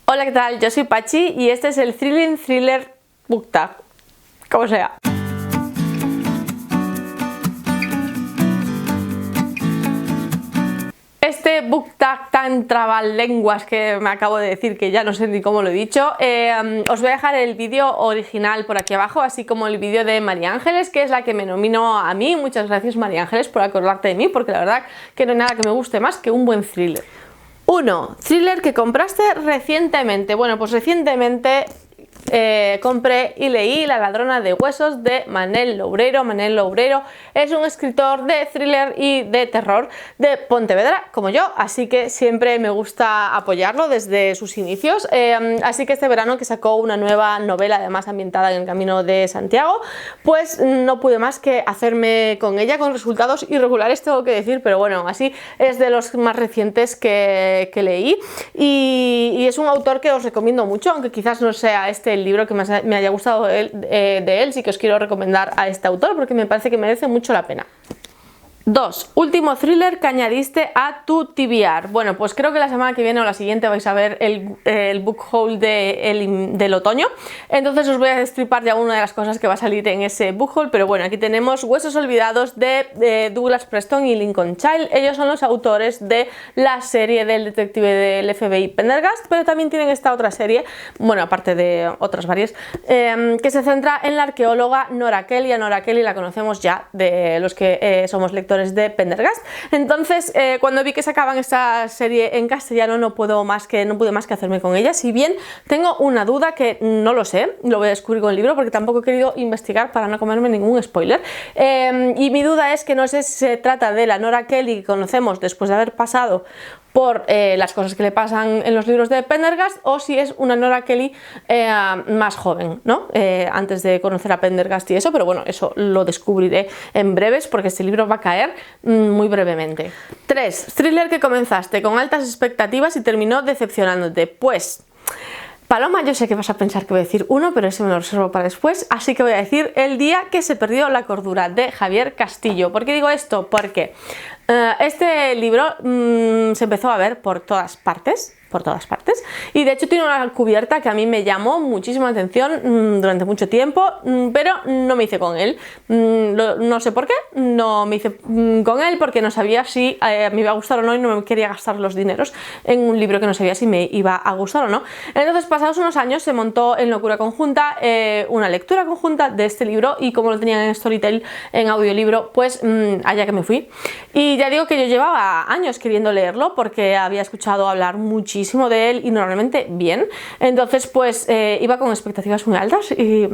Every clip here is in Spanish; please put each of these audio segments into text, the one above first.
Hola, ¿qué tal? Yo soy Pachi y este es el Thrilling Thriller Book Tag, como sea. Este book tag tan trabalenguas que me acabo de decir, que ya no sé ni cómo lo he dicho, os voy a dejar el vídeo original por aquí abajo, así como el vídeo de María Ángeles, que es la que me nominó a mí. Muchas gracias, María Ángeles, por acordarte de mí, porque la verdad que no hay nada que me guste más que un buen thriller. 1. Thriller que compraste recientemente. Bueno, pues recientemente compré y leí La ladrona de huesos de Manel Loureiro. Manel Loureiro es un escritor de thriller y de terror de Pontevedra, como yo, así que siempre me gusta apoyarlo desde sus inicios. Así que este verano, que sacó una nueva novela, además ambientada en el Camino de Santiago, pues no pude más que hacerme con ella, con resultados irregulares, tengo que decir, pero bueno, así es de los más recientes que leí, y es un autor que os recomiendo mucho, aunque quizás no sea este el libro que más me haya gustado de él. Sí que os quiero recomendar a este autor porque me parece que merece mucho la pena. 2. Último thriller que añadiste a tu TBR. Bueno, pues creo que la semana que viene o la siguiente vais a ver el book haul del otoño. Entonces os voy a destripar ya una de las cosas que va a salir en ese book haul. Pero bueno, aquí tenemos Huesos olvidados de Douglas Preston y Lincoln Child. Ellos son los autores de la serie del detective del FBI Pendergast, pero también tienen esta otra serie, bueno, aparte de otras varias, que se centra en la arqueóloga Nora Kelly. A Nora Kelly la conocemos ya de los que somos lectores de Pendergast. Entonces, cuando vi que sacaban esta serie en castellano, no pude más que hacerme con ella. Si bien tengo una duda que no lo sé, lo voy a descubrir con el libro porque tampoco he querido investigar para no comerme ningún spoiler. Y mi duda es que no sé si se trata de la Nora Kelly que conocemos después de haber pasado por las cosas que le pasan en los libros de Pendergast, o si es una Nora Kelly más joven, ¿no? Antes de conocer a Pendergast y eso, pero bueno, eso lo descubriré en breves porque este libro va a caer muy brevemente. 3. Thriller que comenzaste con altas expectativas y terminó decepcionándote. Pues Paloma, yo sé que vas a pensar que voy a decir uno, pero ese me lo reservo para después, así que voy a decir El día que se perdió la cordura, de Javier Castillo. ¿Por qué digo esto? Porque este libro se empezó a ver por todas partes, y de hecho tiene una cubierta que a mí me llamó muchísima atención durante mucho tiempo, pero no me hice con él. No sé por qué, no me hice con él porque no sabía si me iba a gustar o no, y no me quería gastar los dineros en un libro que no sabía si me iba a gustar o no. Entonces, pasados unos años, se montó en Locura Conjunta una lectura conjunta de este libro, y como lo tenían en Storytel en audiolibro, pues allá que me fui. Y ya digo que yo llevaba años queriendo leerlo porque había escuchado hablar muchísimo de él y normalmente bien. Entonces pues iba con expectativas muy altas y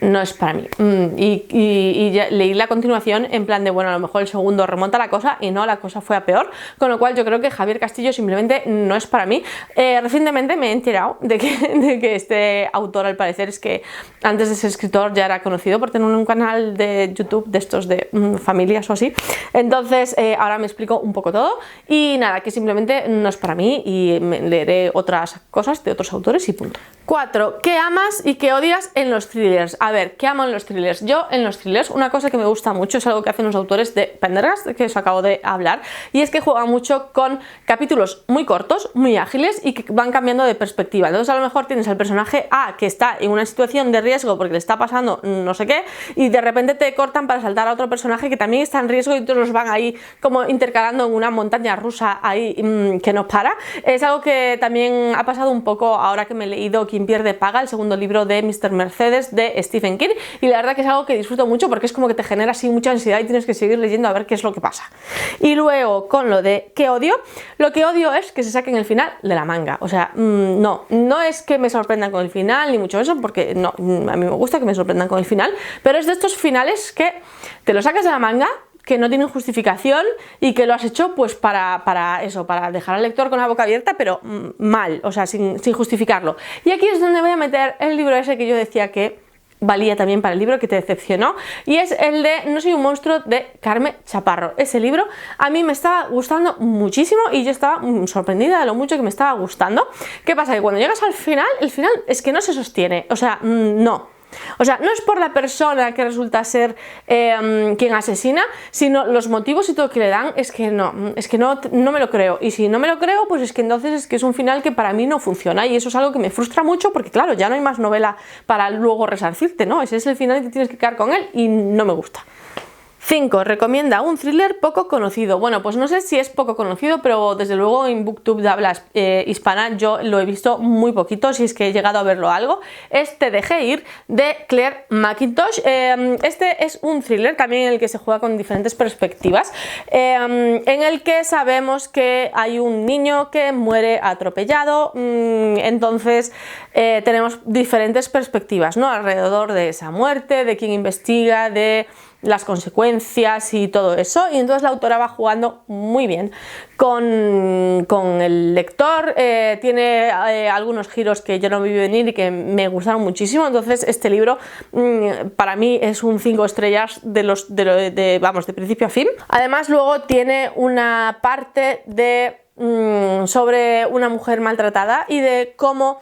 no es para mí. Y ya leí la continuación en plan de, bueno, a lo mejor el segundo remonta la cosa, y no, la cosa fue a peor, con lo cual yo creo que Javier Castillo simplemente no es para mí. Recientemente me he enterado de que este autor, al parecer, es que antes de ser escritor ya era conocido por tener un canal de YouTube de estos de familias o así. Entonces ahora me explico un poco todo, y nada, que simplemente no es para mí, y leeré otras cosas de otros autores y punto. 4. ¿Qué amas y qué odias en los thrillers? A ver, ¿qué amo en los thrillers? Yo en los thrillers, una cosa que me gusta mucho es algo que hacen los autores de Pendergast, que os acabo de hablar, y es que juegan mucho con capítulos muy cortos, muy ágiles, y que van cambiando de perspectiva. Entonces a lo mejor tienes al personaje A que está en una situación de riesgo porque le está pasando no sé qué, y de repente te cortan para saltar a otro personaje que también está en riesgo, y todos los van ahí como intercalando en una montaña rusa ahí que no para. Es algo que también ha pasado un poco ahora que me he leído Quien pierde paga, el segundo libro de Mr. Mercedes de Stephen King, y la verdad que es algo que disfruto mucho porque es como que te genera así mucha ansiedad y tienes que seguir leyendo a ver qué es lo que pasa. Y luego, con lo de ¿qué odio? Lo que odio es que se saquen el final de la manga. O sea, no es que me sorprendan con el final, ni mucho eso, porque no, a mí me gusta que me sorprendan con el final, pero es de estos finales que te lo sacas de la manga, que no tienen justificación, y que lo has hecho pues para eso, para dejar al lector con la boca abierta, pero mal, o sea, sin justificarlo. Y aquí es donde voy a meter el libro ese que yo decía que valía también para el libro que te decepcionó, y es el de No soy un monstruo, de Carme Chaparro. Ese libro a mí me estaba gustando muchísimo y yo estaba sorprendida de lo mucho que me estaba gustando. ¿Qué pasa? Que cuando llegas al final, el final es que no se sostiene, o sea, no. O sea, no es por la persona que resulta ser quien asesina, sino los motivos y todo que le dan, es que no me lo creo. Y si no me lo creo, pues es que entonces es que es un final que para mí no funciona, y eso es algo que me frustra mucho, porque claro, ya no hay más novela para luego resarcirte, ¿no? Ese es el final y te tienes que quedar con él, y no me gusta. 5. Recomienda un thriller poco conocido. Bueno, pues no sé si es poco conocido, pero desde luego en Booktube de habla hispana yo lo he visto muy poquito, si es que he llegado a verlo algo. Es Te dejé ir, de Claire Mackintosh. Este es un thriller también en el que se juega con diferentes perspectivas, en el que sabemos que hay un niño que muere atropellado, entonces tenemos diferentes perspectivas, ¿no?, alrededor de esa muerte, de quién investiga, de las consecuencias y todo eso, y entonces la autora va jugando muy bien con el lector. Tiene algunos giros que yo no vi venir y que me gustaron muchísimo, entonces este libro para mí es un 5 estrellas vamos, de principio a fin. Además luego tiene una parte sobre una mujer maltratada y de cómo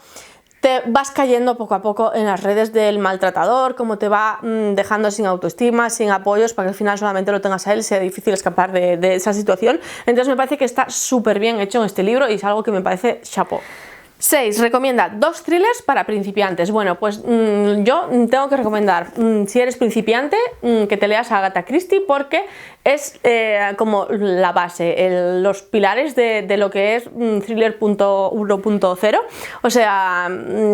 te vas cayendo poco a poco en las redes del maltratador, cómo te va dejando sin autoestima, sin apoyos, para que al final solamente lo tengas a él, sea difícil escapar de esa situación. Entonces me parece que está súper bien hecho en este libro y es algo que me parece chapo. 6. Recomienda 2 thrillers para principiantes. Bueno, pues yo tengo que recomendar, si eres principiante, que te leas a Agatha Christie, porque es como la base, los pilares de lo que es thriller 1.0. O sea,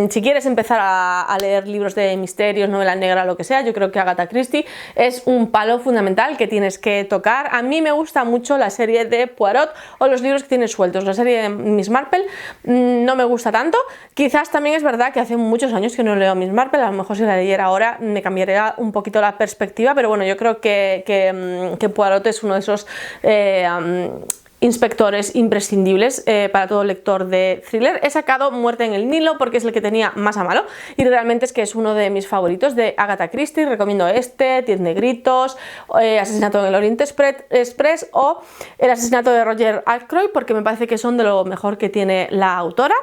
si quieres empezar a leer libros de misterios, novela negra, lo que sea, yo creo que Agatha Christie es un palo fundamental que tienes que tocar. A mí me gusta mucho la serie de Poirot o los libros que tiene sueltos. La serie de Miss Marple no me gusta tanto. Quizás también es verdad que hace muchos años que no leo Miss Marple, a lo mejor si la leyera ahora me cambiaría un poquito la perspectiva, pero bueno, yo creo que Poirot es uno de esos inspectores imprescindibles para todo lector de thriller. He sacado Muerte en el Nilo porque es el que tenía más a mano y realmente es que es uno de mis favoritos de Agatha Christie. Recomiendo este, 10 negritos, Asesinato en el Orient Express o El asesinato de Roger Ackroyd, porque me parece que son de lo mejor que tiene la autora.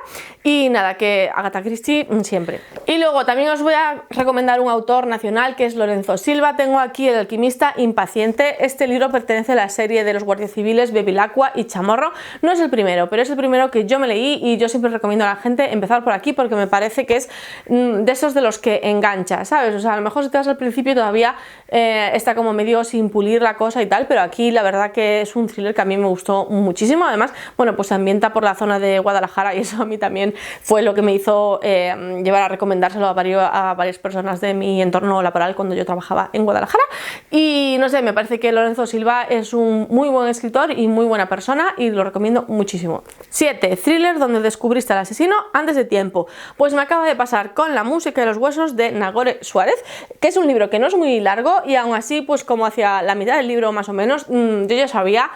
Y nada, que Agatha Christie siempre. Y luego también os voy a recomendar un autor nacional que es Lorenzo Silva. Tengo aquí El alquimista impaciente. Este libro pertenece a la serie de los guardias civiles Bevilacqua y Chamorro. No es el primero, pero es el primero que yo me leí y yo siempre recomiendo a la gente empezar por aquí porque me parece que es de esos de los que engancha, ¿sabes? O sea, a lo mejor si te vas al principio todavía está como medio sin pulir la cosa y tal, pero aquí la verdad que es un thriller que a mí me gustó muchísimo. Además, bueno, pues se ambienta por la zona de Guadalajara y eso a mí también fue lo que me hizo llevar a recomendárselo a varias personas de mi entorno laboral cuando yo trabajaba en Guadalajara. Y no sé, me parece que Lorenzo Silva es un muy buen escritor y muy buena persona y lo recomiendo muchísimo. 7. Thriller donde descubriste al asesino antes de tiempo. Pues me acaba de pasar con La música de los huesos de Nagore Suárez, que es un libro que no es muy largo y aún así, pues como hacia la mitad del libro más o menos, yo ya sabía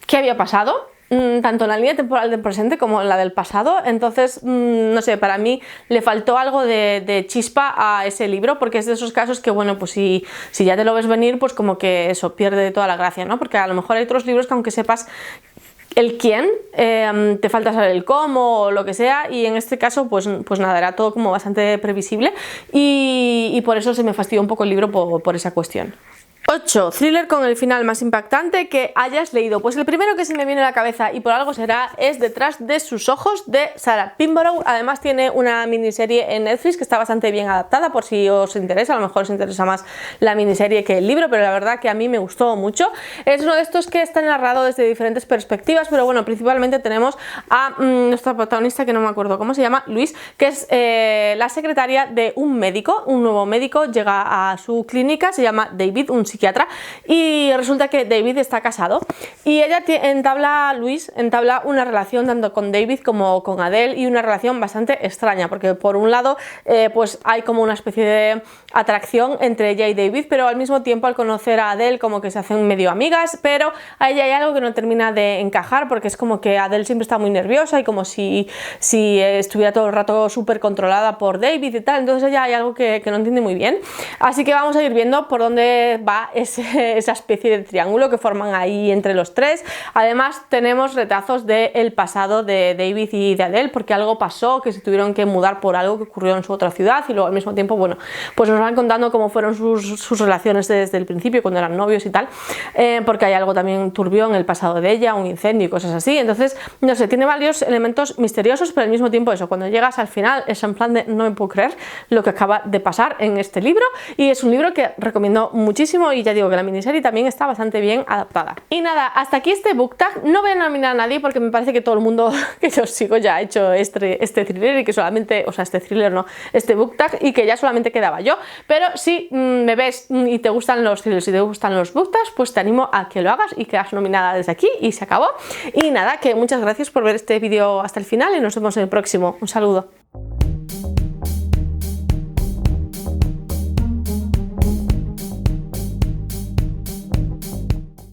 qué había pasado, tanto en la línea temporal del presente como en la del pasado. Entonces, no sé, para mí le faltó algo de chispa a ese libro, porque es de esos casos que, bueno, pues si ya te lo ves venir, pues como que eso pierde toda la gracia, ¿no? Porque a lo mejor hay otros libros que aunque sepas el quién, te falta saber el cómo o lo que sea, y en este caso pues nada, era todo como bastante previsible y por eso se me fastidió un poco el libro por esa cuestión. 8. Thriller con el final más impactante que hayas leído. Pues el primero que se me viene a la cabeza, y por algo será, es Detrás de sus ojos, de Sarah Pinborough. Además tiene una miniserie en Netflix que está bastante bien adaptada, por si os interesa. A lo mejor os interesa más la miniserie que el libro, pero la verdad que a mí me gustó mucho. Es uno de estos que está narrado desde diferentes perspectivas, pero bueno, principalmente tenemos a nuestra protagonista, que no me acuerdo cómo se llama, Luis, que es la secretaria de un médico. Un nuevo médico llega a su clínica, se llama David, un psiquiatra, y resulta que David está casado y ella Luis entabla una relación tanto con David como con Adele, y una relación bastante extraña porque por un lado pues hay como una especie de atracción entre ella y David, pero al mismo tiempo al conocer a Adele como que se hacen medio amigas, pero a ella hay algo que no termina de encajar porque es como que Adele siempre está muy nerviosa y como si estuviera todo el rato súper controlada por David y tal. Entonces ella hay algo que no entiende muy bien, así que vamos a ir viendo por dónde va da esa especie de triángulo que forman ahí entre los tres. Además tenemos retazos del pasado de David y de Adele, porque algo pasó, que se tuvieron que mudar por algo que ocurrió en su otra ciudad, y luego al mismo tiempo, bueno, pues nos van contando cómo fueron sus relaciones desde el principio, cuando eran novios y tal, porque hay algo también turbio en el pasado de ella, un incendio y cosas así. Entonces, no sé, tiene varios elementos misteriosos, pero al mismo tiempo eso, cuando llegas al final es en plan de no me puedo creer lo que acaba de pasar en este libro, y es un libro que recomiendo muchísimo, y ya digo que la miniserie también está bastante bien adaptada. Y nada, hasta aquí este book tag. No voy a nominar a nadie porque me parece que todo el mundo que yo sigo ya ha hecho este thriller, y que solamente, o sea, este thriller no, este book tag, y que ya solamente quedaba yo. Pero si me ves y te gustan los thrillers y te gustan los book tags, pues te animo a que lo hagas y quedas nominada desde aquí, y se acabó. Y nada, que muchas gracias por ver este vídeo hasta el final, y nos vemos en el próximo. Un saludo.